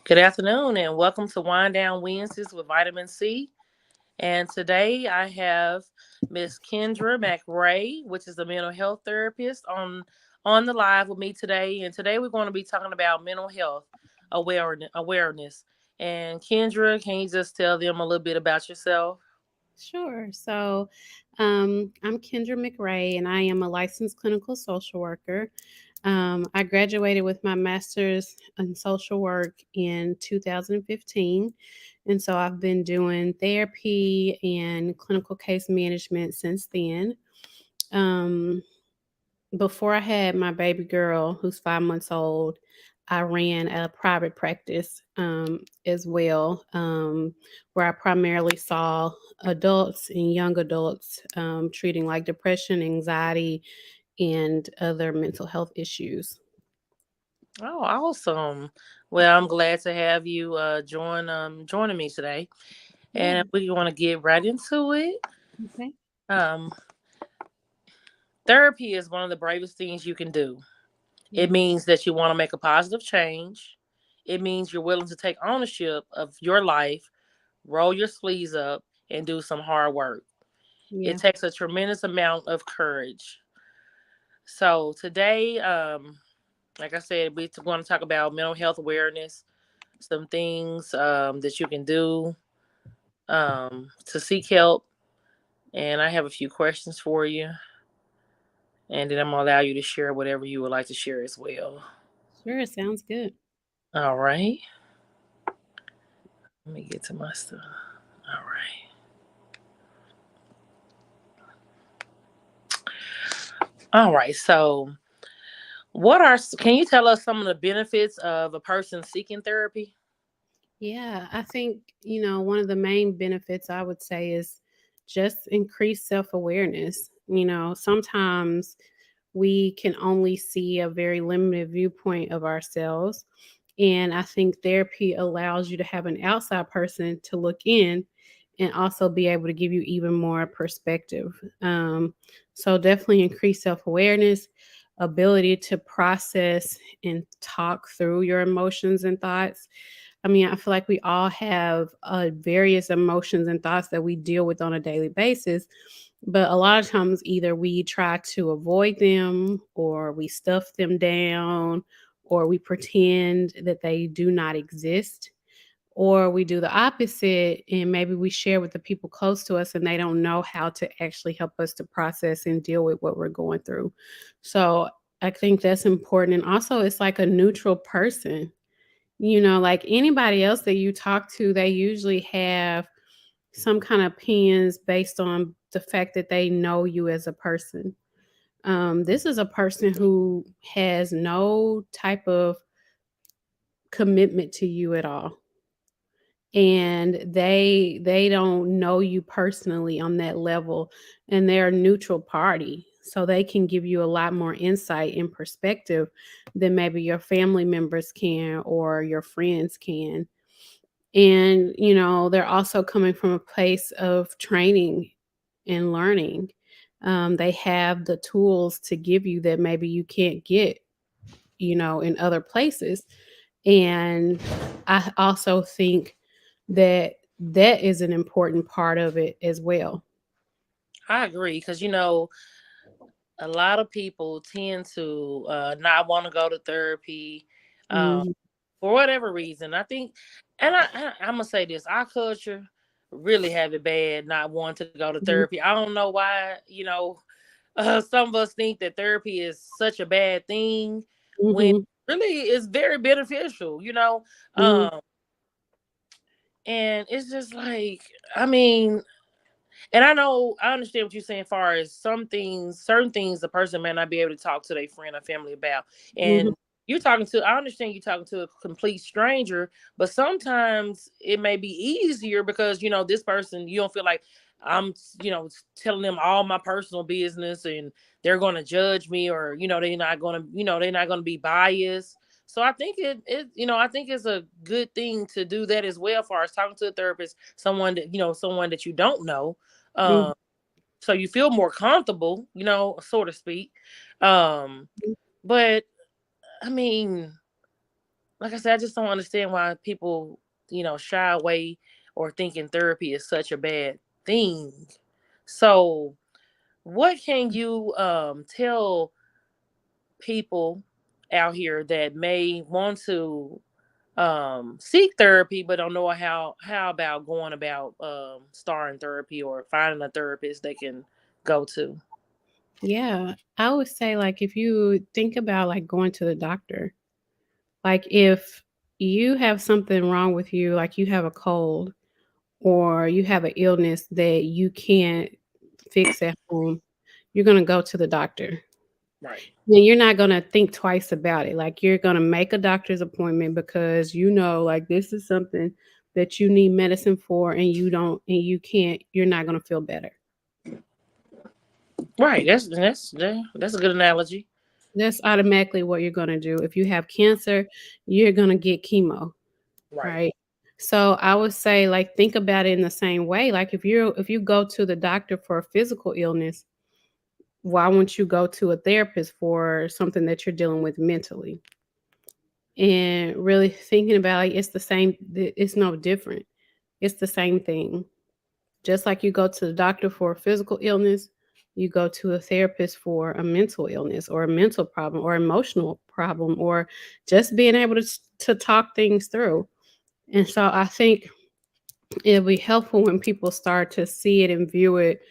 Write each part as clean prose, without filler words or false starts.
Good afternoon and welcome to Wind Down Wednesdays with Vitamin C. And today I have Miss Kendra McRae, which is a mental health therapist, on the live with me today. And today we're going to be talking about mental health awareness. And Kendra, can you just tell them a little bit about yourself? Sure. I'm Kendra McRae, and I am a licensed clinical social worker. I graduated with my master's in social work in 2015. And so I've been doing therapy and clinical case management since then. Um, Before I had my baby girl, who's 5 months old, I ran a private practice as well, where I primarily saw adults and young adults treating like depression, anxiety, and other mental health issues. Oh, awesome. Well, I'm glad to have you joining me today. Yeah. And we want to get right into it. Okay. Um, Therapy is one of the bravest things you can do. It Yeah. means that you want to make a positive change. It means you're willing to take ownership of your life, roll your sleeves up, and do some hard work. It Yeah. takes a tremendous amount of courage. So today, like I said, we're going to talk about mental health awareness, some things that you can do to seek help. And I have a few questions for you. And then I'm going to allow you to share whatever you would like to share as well. Sure. Sounds good. All right. Let me get to my stuff. All right. All right. So, can you tell us some of the benefits of a person seeking therapy? Yeah, I think, one of the main benefits I would say is just increased self awareness. Sometimes we can only see a very limited viewpoint of ourselves. And I think therapy allows you to have an outside person to look in and also be able to give you even more perspective. So, definitely increase self awareness, ability to process and talk through your emotions and thoughts. I mean, I feel like we all have various emotions and thoughts that we deal with on a daily basis. But a lot of times, either we try to avoid them, or we stuff them down, or we pretend that they do not exist, or we do the opposite and maybe we share with the people close to us and they don't know how to actually help us to process and deal with what we're going through. So I think that's important. And also, it's like a neutral person. Like anybody else that you talk to, they usually have some kind of opinions based on the fact that they know you as a person. This is a person who has no type of commitment to you at all, and they don't know you personally on that level, and they're a neutral party, so they can give you a lot more insight and perspective than maybe your family members can or your friends can. And they're also coming from a place of training and learning. They have the tools to give you that maybe you can't get in other places. And I also think that that is an important part of it as well. I agree because a lot of people tend to not want to go to therapy uh, Mhm. for whatever reason. I think, and I'm gonna say this: our culture really have it bad not wanting to go to Mhm. therapy. I don't know why. Some of us think that therapy is such a bad thing when Mhm. really it's very beneficial. Mhm. Um, and it's just like, I mean, and I understand what you're saying. Far as certain things, the person may not be able to talk to their friend or family about, Mhm. and I understand you're talking to a complete stranger, but sometimes it may be easier because this person you don't feel like I'm telling them all my personal business and they're going to judge me, or they're not going to be biased. So I think I think it's a good thing to do that as well. Far as talking to a therapist, someone that you don't know, Mhm. um, so you feel more comfortable, so to speak. Um, but I mean, like I said, I just don't understand why people, shy away or thinking therapy is such a bad thing. So, what can you tell people out here that may want to seek therapy but don't know how about going about starting therapy or finding a therapist they can go to? Yeah, I would say, like, if you think about, like, going to the doctor, like, if you have something wrong with you, like you have a cold or you have an illness that you can't fix at home, you're gonna go to the doctor. Right. And you're not gonna think twice about it. Like, you're gonna make a doctor's appointment because like, this is something that you need medicine for, and you can't you're not gonna feel better. Right. That's a good analogy. That's automatically what you're gonna do. If you have cancer, you're gonna get chemo, Right. right? So I would say, like, think about it in the same way. Like, if you go to the doctor for a physical illness, why won't you go to a therapist for something that you're dealing with mentally? And really thinking about, like, it's the same, it's no different. It's the same thing. Just like you go to the doctor for a physical illness, you go to a therapist for a mental illness or a mental problem or emotional problem, or just being able to talk things through. And so I think it'll be helpful when people start to see it and view it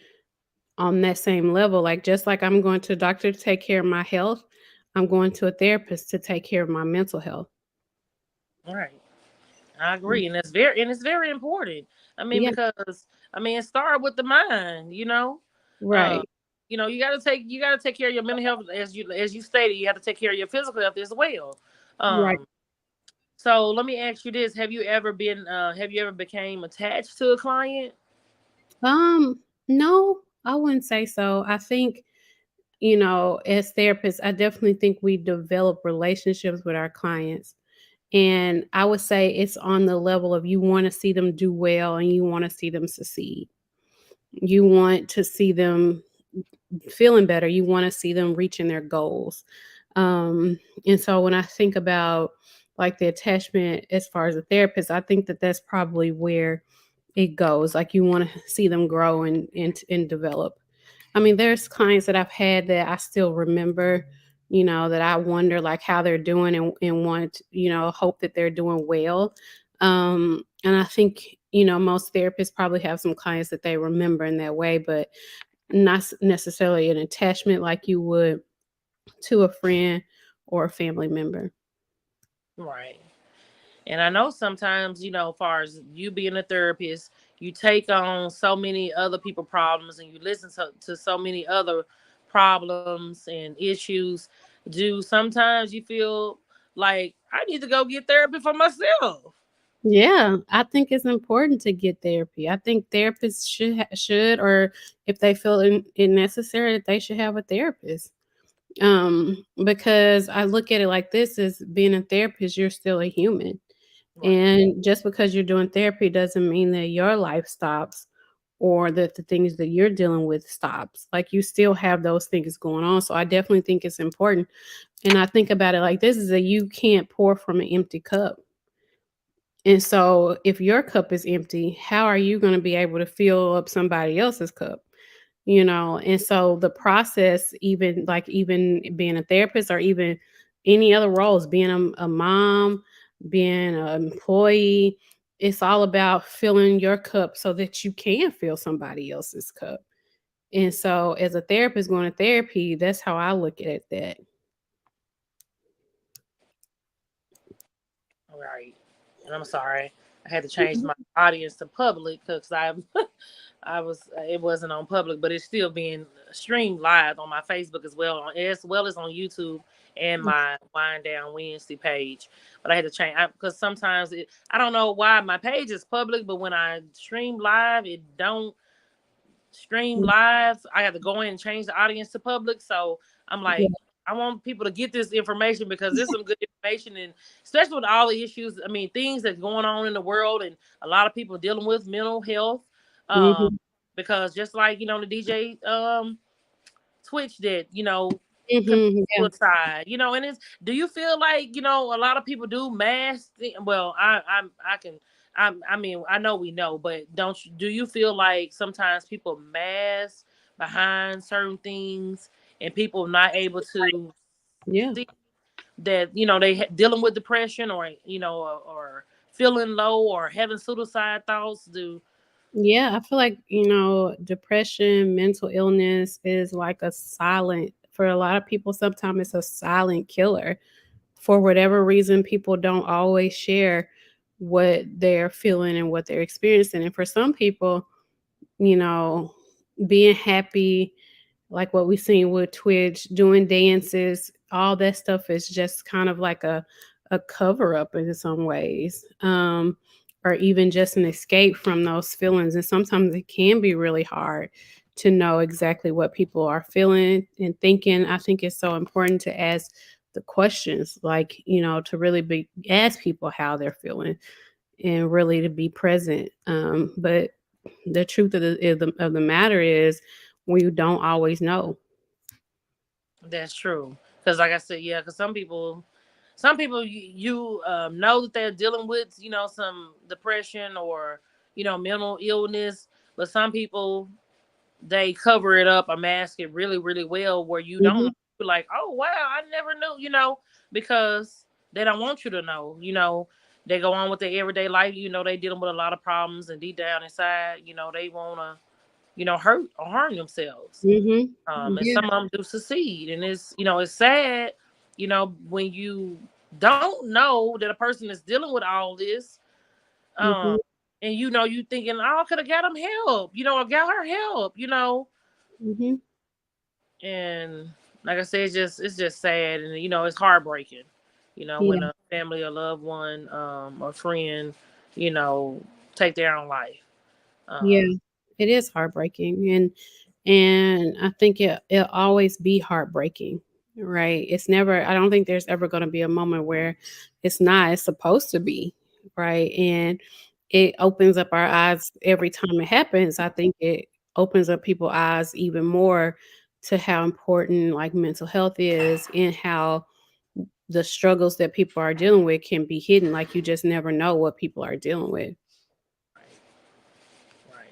on that same level. Like, just like I'm going to a doctor to take care of my health, I'm going to a therapist to take care of my mental health. Right. I Mm. agree, and it's very important. I mean, Yeah, because it start with the mind. Uh, right. you gotta take care of your mental health, as you stated. You have to take care of your physical health as well. Right. Um, so let me ask you this: have you ever became attached to a client? No, I wouldn't say so. I think, as therapists, I definitely think we develop relationships with our clients. And I would say it's on the level of, you want to see them do well and you want to see them succeed. You want to see them feeling better. You want to see them reaching their goals. And so when I think about, like, the attachment as far as a therapist, I think that that's probably where it goes. Like, you want to see them grow and develop. I mean, there's clients that I've had that I still remember, that I wonder, like, how they're doing, and want, hope that they're doing well. And I think, most therapists probably have some clients that they remember in that way, but not necessarily an attachment like you would to a friend or a family member. Right. And I know sometimes, as far as you being a therapist, you take on so many other people problems and you listen to so many other problems and issues. Do sometimes you feel like I need to go get therapy for myself? Yeah, I think it's important to get therapy. I think therapists should, or if they feel it necessary, that they should have a therapist. Because I look at it like this: as being a therapist, you're still a human. Right. And just because you're doing therapy doesn't mean that your life stops, or that the things that you're dealing with stops. Like, you still have those things going on. So I definitely think it's important. And I think about it like this: is that you can't pour from an empty cup. And so if your cup is empty, how are you going to be able to fill up somebody else's cup? And so the process, even being a therapist, or even any other roles, being a mom, being an employee, it's all about filling your cup so that you can fill somebody else's cup. And so as a therapist going to therapy, that's how I look at that. Right. And I'm sorry. I had to change my audience to public because it wasn't on public, but it's still being streamed live on my Facebook as well as on YouTube and my Wind Down Wednesday page. But I had to change because sometimes I don't know why my page is public, but when I stream live, it don't stream live. I have to go in and change the audience to public. So I'm Yeah. like, I want people to get this information because there's some good information, and especially with all the issues. I mean, things that's going on in the world, and a lot of people dealing with mental health. Um, Mhm. because just like the DJ Twitch did, Yeah. suicide, and do you feel like, a lot of people do mass well, I can, I mean, I know we know, but do you feel like sometimes people mask behind certain things and people not able to Yeah. see that, they dealing with depression, or or feeling low, or having suicide thoughts? Yeah, I feel like, depression, mental illness is like a silent, for a lot of people, sometimes it's a silent killer. For whatever reason, people don't always share what they're feeling and what they're experiencing. And for some people, you know, being happy, like what we seen with Twitch, doing dances, all that stuff is just kind of like a cover up in some ways. Or even just an escape from those feelings. And sometimes it can be really hard to know exactly what people are feeling and thinking. I think it's so important to ask the questions, like, to really ask people how they're feeling and really to be present. But the truth of the matter is, we don't always know. That's true. Because, like I said, yeah, because some people, you know that they're dealing with, some depression, or, mental illness, but some people, they cover it up or mask it really, really well, where you don't Mhm, know. You're like, oh, wow, I never knew, because they don't want you to know, they go on with their everyday life, they dealing with a lot of problems, and deep down inside, they want to, hurt or harm themselves. mhm. And Yeah, some of them do succeed, and it's sad, when you don't know that a person is dealing with all this, um, mhm, and you thinking, oh, I could have got him help, or got her help, mhm. and like I said, it's just sad, and it's heartbreaking, when Yeah, a family or loved one, or friend, you know, take their own life. yeah. Um, It is heartbreaking, and I think it'll always be heartbreaking, right? It's never. I don't think there's ever going to be a moment where it's not. It's supposed to be, right? And it opens up our eyes every time it happens. I think it opens up people's eyes even more to how important like mental health is, and how the struggles that people are dealing with can be hidden. Like, you just never know what people are dealing with. right.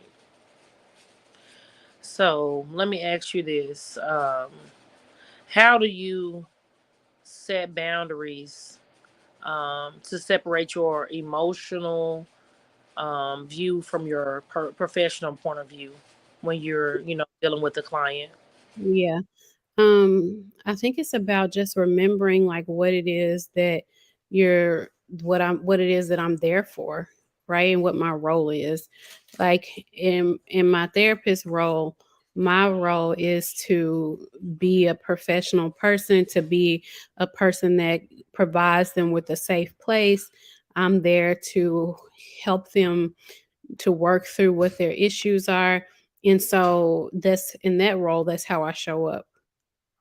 So let me ask you this: how do you set boundaries, to separate your emotional, view from your professional point of view when you're, dealing with the client? Yeah. I think it's about just remembering like what it is that you're what it is that I'm there for, right? And what my role is. Like in my therapist role, my role is to be a professional person, to be a person that provides them with a safe place. I'm there to help them to work through what their issues are. And so that's in that role, that's how I show up,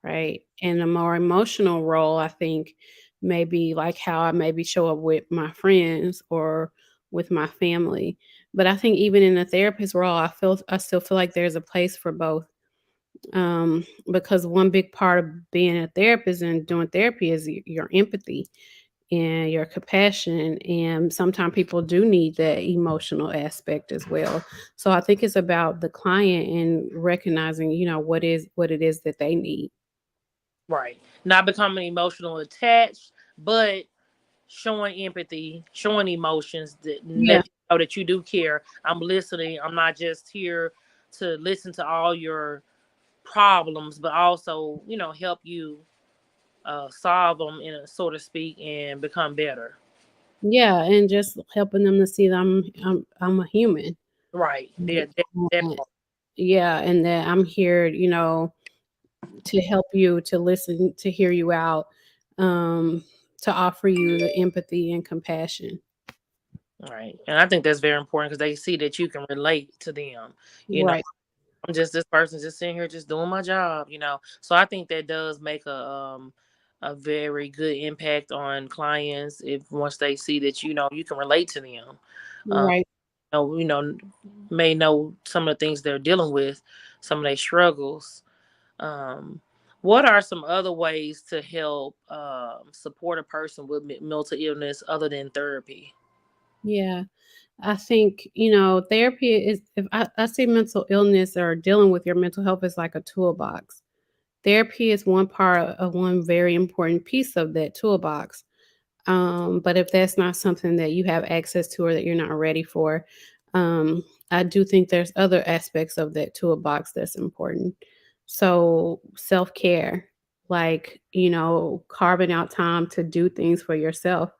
right? And a more emotional role, I think, maybe like how I maybe show up with my friends or with my family. But I think even in a therapist role, I still feel like there's a place for both. Because one big part of being a therapist and doing therapy is your empathy and your compassion. And sometimes people do need that emotional aspect as well. So I think it's about the client and recognizing, what it is that they need. Right. Not becoming emotional attached, but showing empathy, showing emotions, that Yeah. let people know that you do care. I'm listening. I'm not just here to listen to all your problems, but also, help you, solve them, in a, so to speak, and become better. Yeah, and just helping them to see that I'm a human. Right. Right. Yeah. That And part. yeah, and that I'm here, to help you, to listen, to hear you out, um, to offer you the empathy and compassion. Right. And I think that's very important because they see that you can relate to them. You know, Right. I'm just this person just sitting here just doing my job. So I think that does make a very good impact on clients, if once they see that, you can relate to them. Um Right. you know may know some of the things they're dealing with, some of their struggles. Um What are some other ways to help support a person with mental illness other than therapy? Yeah. I think, therapy is, if I see mental illness or dealing with your mental health is like a toolbox. Therapy is one part of one very important piece of that toolbox. But if that's not something that you have access to or that you're not ready for, I do think there's other aspects of that toolbox that's important. So self care, like, carving out time to do things for yourself,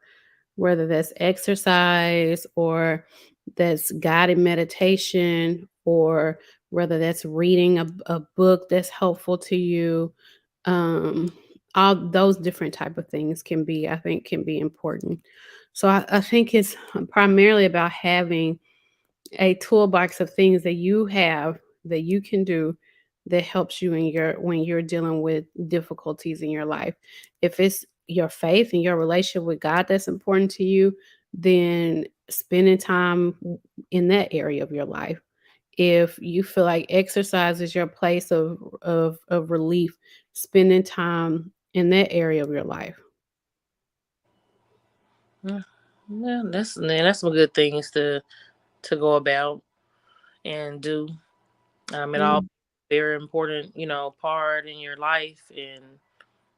whether that's exercise or that's guided meditation or whether that's reading a book that's helpful to you. um all those different type of things can be important. So I think it's primarily about having a toolbox of things that you have that you can do that helps you in your when you're dealing with difficulties in your life. If it's your faith and your relationship with God that's important to you, then spending time in that area of your life. If you feel like exercise is your place of relief, spending time in that area of your life. Yeah, yeah, that's some good things to go about and do. It all Yeah. very important, part in your life, and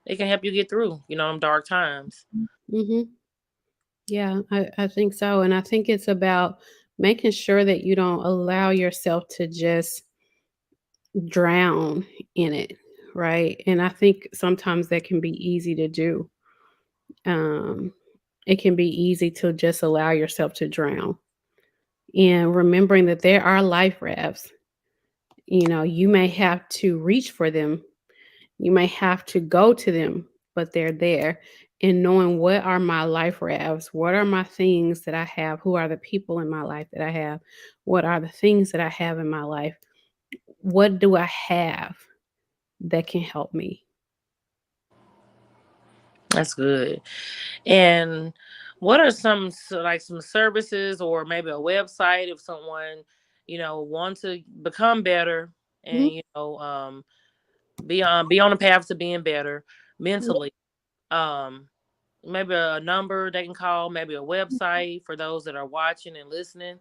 it can help you get through, them dark times. Mhm. Yeah, I think so. And I think it's about making sure that you don't allow yourself to just drown in it, right? And I think sometimes that can be easy to do. Um, it can be easy to just allow yourself to drown. And remembering that there are life rafts, you may have to reach for them. You may have to go to them, but they're there. And knowing what are my life rafts, what are my things that I have, who are the people in my life that I have, what are the things that I have in my life, what do I have that can help me? That's good. And what are like some services or maybe a website if someone, wants to become better and Mhm. be on the path to being better mentally? Um, Maybe a number they can call, maybe a website for those that are watching and listening.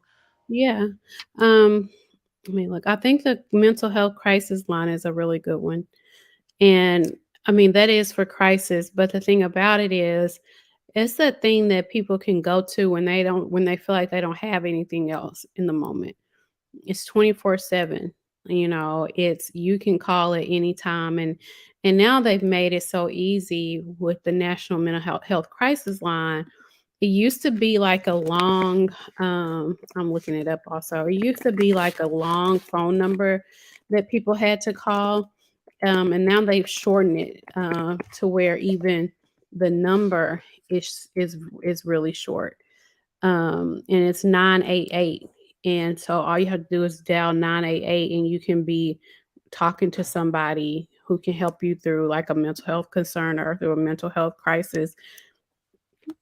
Yeah. Um, I mean, look, I think the mental health crisis line is a really good one. And I mean, that is for crisis, but the thing about it is, it's that thing that people can go to when they feel like they don't have anything else in the moment. It's 24/7. It's you can call at any time. And now they've made it so easy with the National Mental Health Crisis Line. It used to be like a long, I'm looking it up also. It used to be like a long phone number that people had to call. And now they've shortened it to where even the number is really short. And it's 988. And so all you have to do is dial 988 and you can be talking to somebody who can help you through like a mental health concern or through a mental health crisis.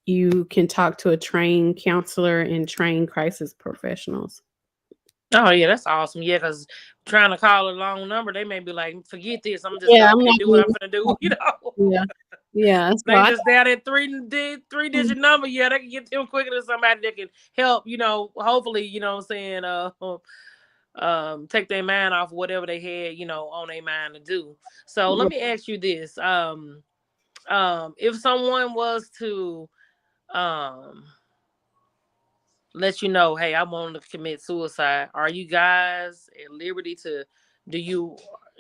You can talk to a trained counselor and trained crisis professionals. Oh yeah, that's awesome. Yeah, because trying to call a long number, they may be like, "Forget this. I'm just Yeah, gonna I'm okay not do what I'm even gonna do." yeah. Yeah. So They I just dial that three digit number. Yeah, they can get them quicker than somebody that can help. Hopefully, what I'm saying. Take their mind off whatever they had, on their mind to do. So let me ask you this: if someone was to um let you know, hey, I want to commit suicide. Are you guys at liberty to? Do you?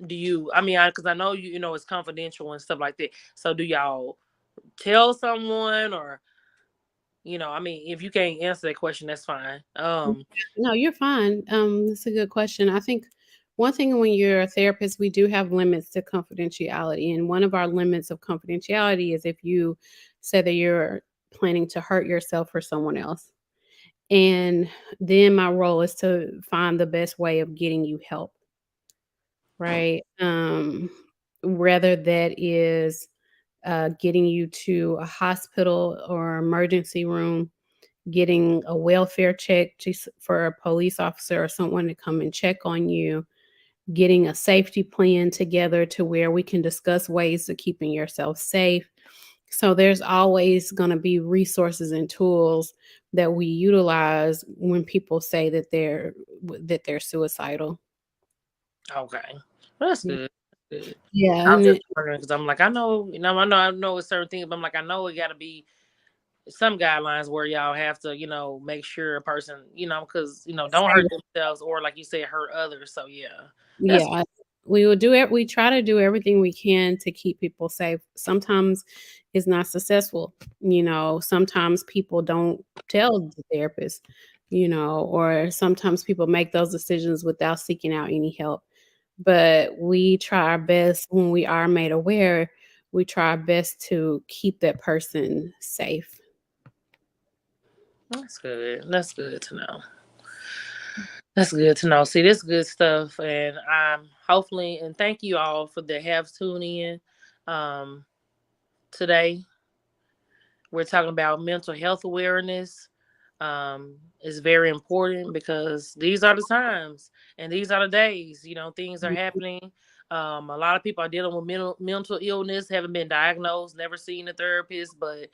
Do you? I mean, because I know it's confidential and stuff like that. So do y'all tell someone, or I mean, if you can't answer that question, that's fine. No, you're fine. That's a good question. I think one thing when you're a therapist, we do have limits to confidentiality. And one of our limits of confidentiality is if you say that you're planning to hurt yourself or someone else. And then my role is to find the best way of getting you help, right? Whether that is getting you to a hospital or emergency room, getting a welfare check just for a police officer or someone to come and check on you, getting a safety plan together to where we can discuss ways of keeping yourself safe. So there's always going to be resources and tools that we utilize when people say that they're suicidal. Okay. Well, that's Mm. good. That's good. Yeah, I was and just wondering because I'm like, I know, I know a certain thing, but I'm like, I know it got to be some guidelines where y'all have to, make sure a person, because don't hurt themselves or like you said, hurt others. So yeah, that's yeah, we will do it. We try to do everything we can to keep people safe. Sometimes it's not successful. Sometimes people don't tell the therapist, or sometimes people make those decisions without seeking out any help. But we try our best when we are made aware, we try our best to keep that person safe. that's good. That's good to know. That's good to know. See, this good stuff, and hopefully, and thank you all for the have tune in. Um, Today we're talking about mental health awareness. Is very important because these are the times and these are the days. Things are happening. A lot of people are dealing with mental illness, haven't been diagnosed, never seen a therapist, but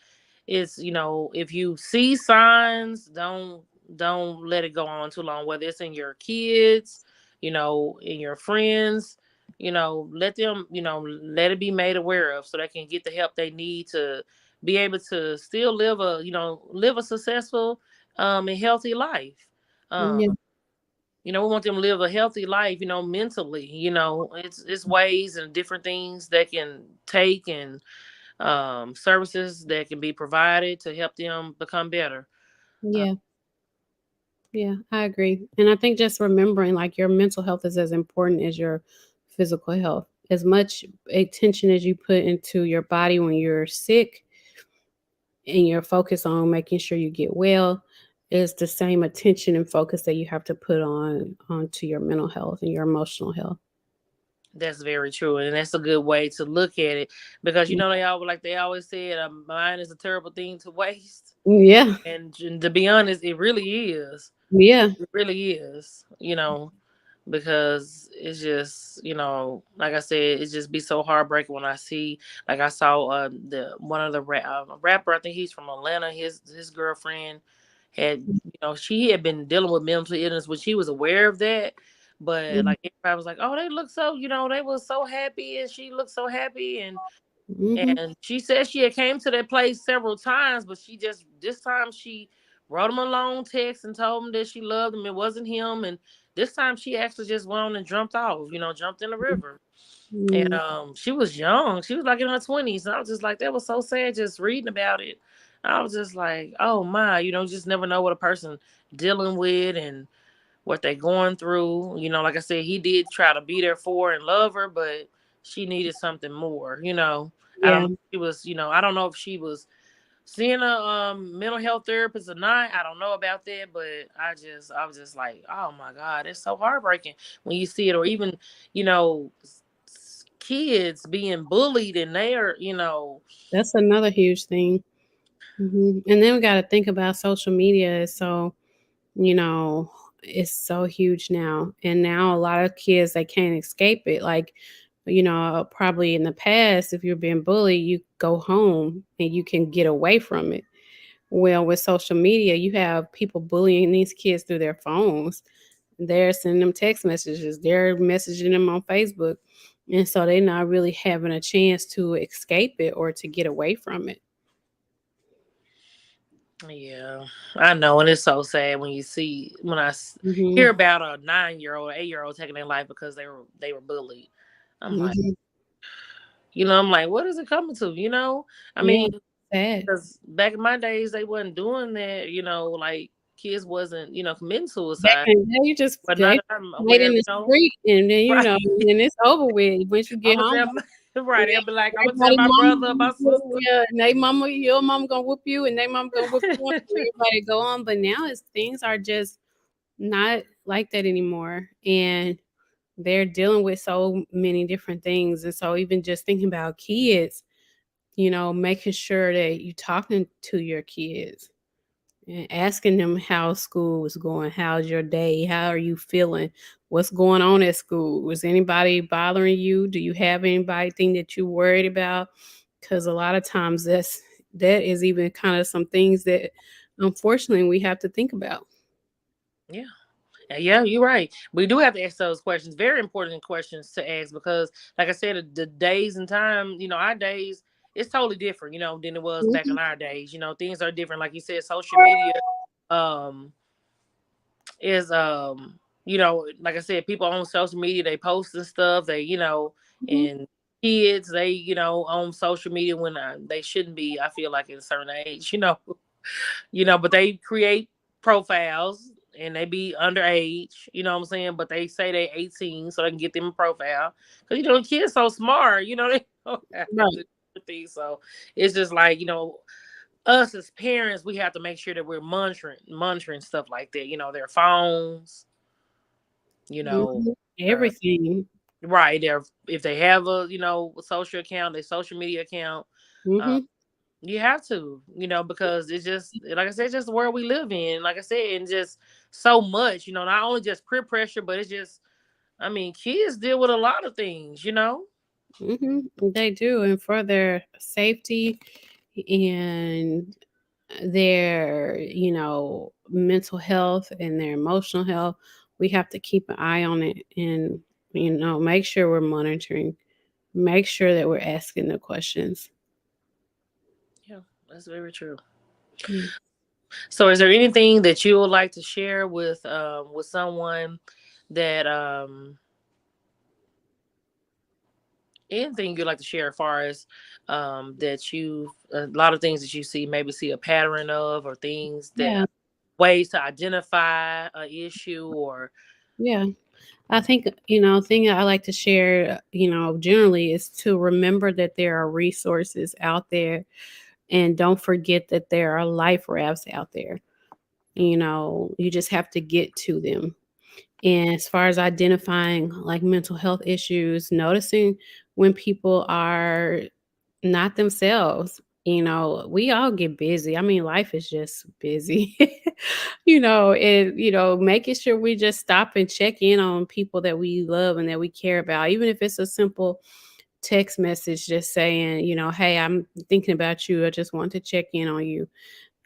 it's if you see signs, don't let it go on too long. Whether it's in your kids, in your friends, let them, let it be made aware of so they can get the help they need to be able to still live a successful and healthy life. Um, Yeah, we want them to live a healthy life, mentally. It's ways and different things that can take and services that can be provided to help them become better. Uh, yeah, yeah, I agree. And I think just remembering like your mental health is as important as your physical health. As much attention as you put into your body when you're sick and you're focused on making sure you get well, is the same attention and focus that you have to put onto your mental health and your emotional health. that's very true, and that's a good way to look at it because they always said, a mind is a terrible thing to waste, Yeah. and to be honest, it really is. Yeah. It really is. Because it's just like I said, it just be so heartbreaking when I see, like I saw the one of the rapper, I think he's from Atlanta, his girlfriend had, she had been dealing with mental illness when she was aware of that, but like everybody was like, oh, they look so, they were so happy and she looked so happy, Mhm. and she said she had came to that place several times, but she just this time she wrote him a long text and told him that she loved him. It wasn't him, and this time she actually just went on and jumped off. Jumped in the river. And Mhm. she was young. She was like in her 20s. And I was just like, that was so sad just reading about it. I was just like, oh my, just never know what a person dealing with and what they going through. Like I said, he did try to be there for her and love her, but she needed something more. I don't Yeah. know if she was, I don't know if she was seeing a mental health therapist or not. I don't know about that, but I was just like, oh my God, it's so heartbreaking when you see it, or even, kids being bullied and they're, That's another huge thing. And then we got to think about social media. So, you know, it's so huge now. And now a lot of kids, they can't escape it. Like, probably in the past, if you're being bullied, you go home and you can get away from it. Well, with social media, you have people bullying these kids through their phones. They're sending them text messages, they're messaging them on Facebook. And so they're not really having a chance to escape it or to get away from it. yeah, I know, and it's so sad when Hmm. hear about a 9-year-old, 8-year-old taking their life because they were bullied. I'm like, Hmm. I'm like, what is it coming to? I Yeah, mean, sad. because back in my days, they wasn't doing that. Like kids wasn't, committing Back suicide, in the day, you just but now they that I'm played aware, in the street, and then right. and it's over with. Once you I'm get gonna home, tell right. yeah, They'll be like, I'm gonna tell everybody my mama brother, gonna my whoop you, sister. yeah, and they mama, your mama gonna whoop you, and they mama gonna whoop you. And everybody go on, but now it's things are just not like that anymore, and they're dealing with so many different things. And so even just thinking about kids, making sure that you talking to your kids, and asking them how school was going. How's your day? How are you feeling? What's going on at school? Was anybody bothering you? Do you have anybody thing that you worried about? Because a lot of times that is even kind of some things that unfortunately we have to think about. Yeah. Yeah, you're right. We do have to ask those questions. Very important questions to ask because, like I said, the days and time, our days, it's totally different, than it was back in Mhm. our days. Things are different. Like you said, social media, um, is like I said, people on social media, they post and stuff. They, Mhm. and kids, they, on social media when they shouldn't be. I feel like at a certain age, but they create profiles and they be underage, you know what I'm saying? But they say they 18 so they can get them a profile. Because the kids so smart, they know how to Right. do things. So it's just like, us as parents, we have to make sure that we're monitoring stuff like that, their phones, you know, Mhm. their Everything. right, their if they have a, social account, their social media account. um, Mhm. You have to, because it's just like I said, it's just the world we live in. Like I said, and just so much, not only just peer pressure, but it's just, I mean, kids deal with a lot of things. They do, and for their safety and their, mental health and their emotional health, we have to keep an eye on it and, make sure we're monitoring, make sure that we're asking the questions. Yeah, that's very true. Yeah. So, is there anything that you would like to share with someone that anything you'd like to share as far as that you a lot of things that you see maybe see a pattern of or things Yeah. that ways to identify a issue or Yeah. I think, thing that I like to share, generally is to remember that there are resources out there, and don't forget that there are life rafts out there. You just have to get to them. And as far as identifying like mental health issues, noticing when people are not themselves. We all get busy. I mean, life is just busy. And making sure we just stop and check in on people that we love and that we care about, even if it's a simple text message just saying, hey, I'm thinking about you. I just want to check in on you.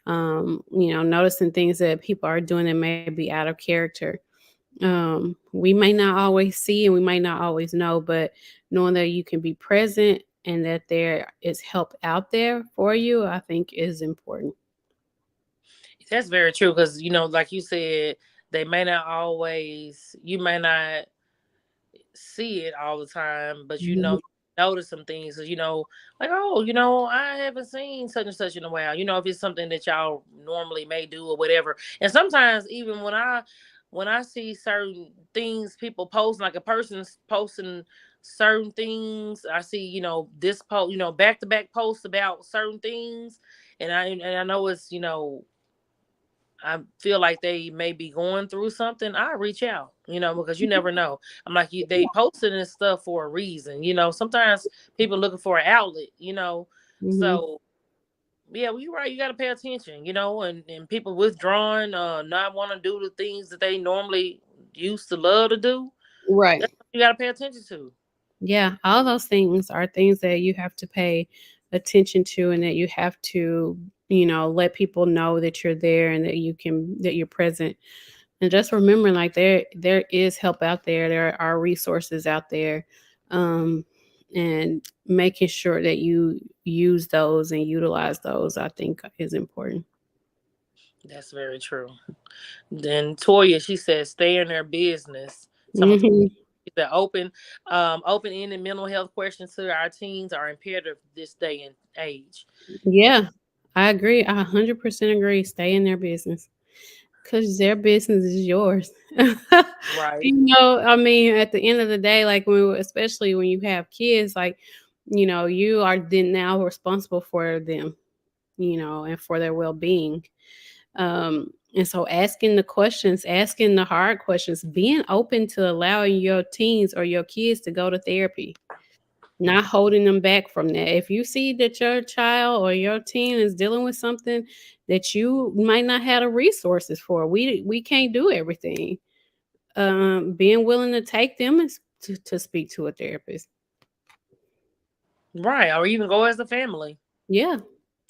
Noticing things that people are doing that may be out of character. We may not always see and we might not always know, but knowing that you can be present and that there is help out there for you, I think is important. that's very true because like you said, they may not always you may not see it all the time, but Mhm. notice some things. 'Cause, like, oh, I haven't seen such and such in a while. If it's something that y'all normally may do or whatever. And sometimes even when I see certain things people post, like a person's posting certain things, I see, this post, back to back posts about certain things, and I know it's, I feel like they may be going through something, I reach out, because you never know. I'm like, they posted this stuff for a reason, Sometimes people looking for an outlet. Mhm. So yeah, well, you're right. You got to pay attention, and people withdrawing, not want to do the things that they normally used to love to do. Right. That's what you got to pay attention to. Yeah, all those things are things that you have to pay attention to, and that you have to, let people know that you're there and that you're present. And just remembering, like, there is help out there. There are resources out there. Um and making sure that you use those and utilize those, I think, is important. That's very true. Then Toya, she says, stay in their business. Someone Mhm. that open-ended mental health questions to our teens are imperative this day and age. Yeah, I agree. I 100% agree. Stay in their business. 'Cause their business is yours. Right. I mean, at the end of the day, like, especially when you have kids, like, you are then now responsible for them, and for their well-being. And so asking the questions, asking the hard questions, being open to allowing your teens or your kids to go to therapy. not holding them back from that. If you see that your child or your teen is dealing with something that you might not have the resources for, we can't do everything. Being willing to take them is to speak to a therapist. Right. Or even go as a family. Yeah.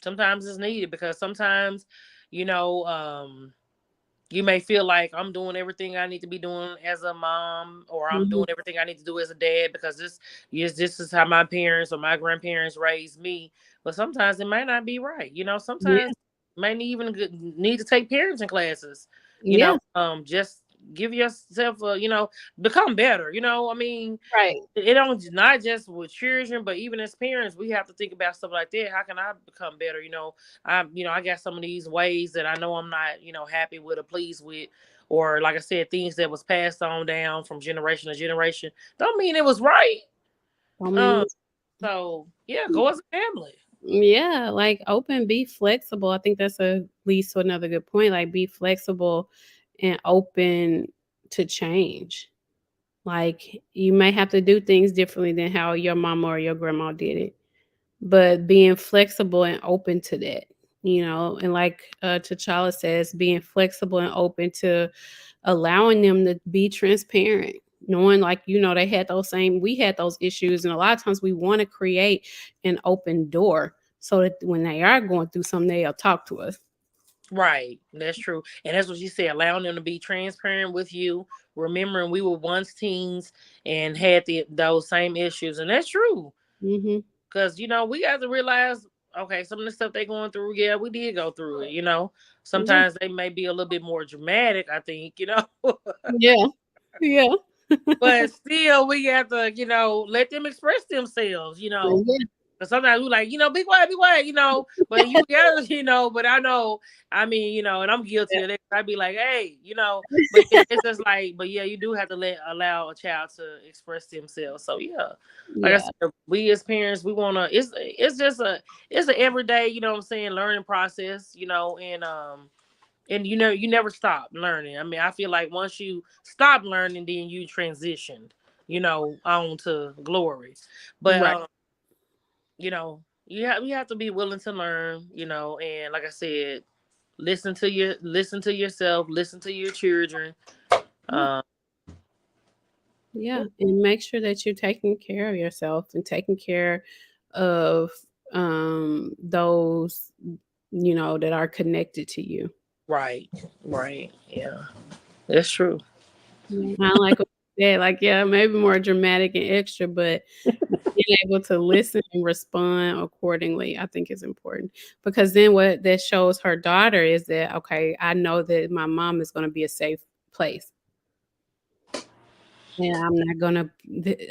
Sometimes it's needed because sometimes, you know, you may feel like I'm doing everything I need to be doing as a mom, or I'm Mhm. doing everything I need to do as a dad because this is how my parents or my grandparents raised me. But sometimes it might not be right. You know, Yeah. sometimes you might need to take parenting classes. You know, Yeah. just give yourself a, become better. I mean, Right. it don't not just with children, but even as parents, we have to think about stuff like that. How can I become better? I got some of these ways that I know I'm not, happy with or pleased with, or like I said, things that was passed on down from generation to generation. Don't mean it was right. I mean, Um, so yeah, go as a family. yeah, like open, be flexible. I think that's a leads to another good point. Like be flexible and open to change. Like you may have to do things differently than how your mama or your grandma did it, but being flexible and open to that, and like T'Challa says, being flexible and open to allowing them to be transparent, knowing like, we had those issues. And a lot of times we want to create an open door so that when they are going through something, they'll talk to us. Right, that's true, and that's what you said. Allowing them to be transparent with you, remembering we were once teens and had those same issues, and that's true. Hmm. Because, we got to realize, okay, some of the stuff they're going through, yeah, we did go through it, Yeah. Sometimes they may be a little bit more dramatic, I think. Yeah. Yeah. But still, we have to, let them express themselves, Yeah. Because sometimes we like, be quiet, But you gotta, but I know, I mean, and I'm guilty of that. I'd be like, hey, but yeah, it's just like, but yeah, you do have to allow a child to express themselves. So yeah, like I Yeah. said, we as parents, we wanna. It's an everyday, what I'm saying, learning process, and you never stop learning. I mean, I feel like once you stop learning, then you transitioned, on to glory. But Right. you have to be willing to learn, and like I said, listen to yourself, listen to your children. Yeah. Um, Yeah. And make sure that you're taking care of yourself and taking care of those, that are connected to you. right, right, yeah, that's true. Yeah, I like what you said, like, yeah, maybe more dramatic and extra, but being able to listen and respond accordingly, I think is important. Because then what that shows her daughter is that, okay, I know that my mom is gonna be a safe place. And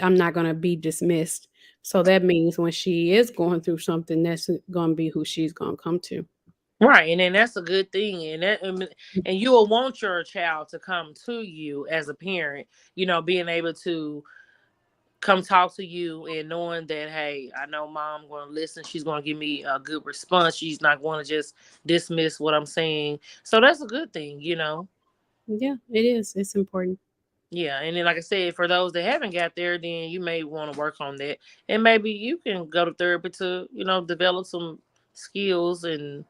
I'm not gonna be dismissed. So that means when she is going through something, that's gonna be who she's gonna come to. Right, and then that's a good thing, and you will want your child to come to you as a parent, being able to come talk to you and knowing that, hey, I know mom going to listen, she's going to give me a good response, she's not going to just dismiss what I'm saying. So that's a good thing. Yeah, it is. It's important. Yeah, and then like I said, for those that haven't got there, then you may want to work on that, and maybe you can go to therapy to develop some skills and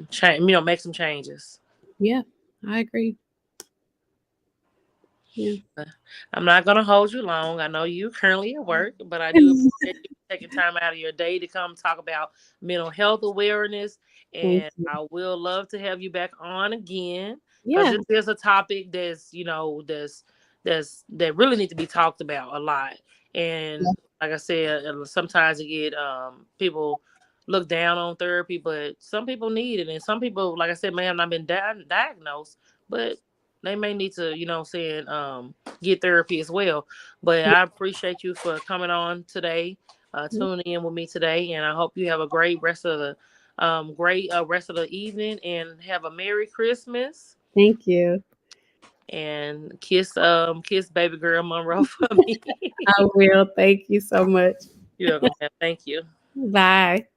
change, make some changes. Yeah, I agree. Yeah. I'm not gonna hold you long. I know you currently at work, but I do appreciate you taking time out of your day to come talk about mental health awareness. Thank And you. I will love to have you back on again because Yeah. this is a topic that really need to be talked about a lot. And like I said, sometimes you get people look down on therapy, but some people need it, and some people, like I said, may have not been diagnosed, but they may need to, saying get therapy as well. But I appreciate you for coming on today, Yeah. tuning in with me today, and I hope you have a great rest of the evening, and have a Merry Christmas. Thank you. And kiss baby girl Monroe for me. I will. Thank you so much. You're welcome. Thank you. Bye.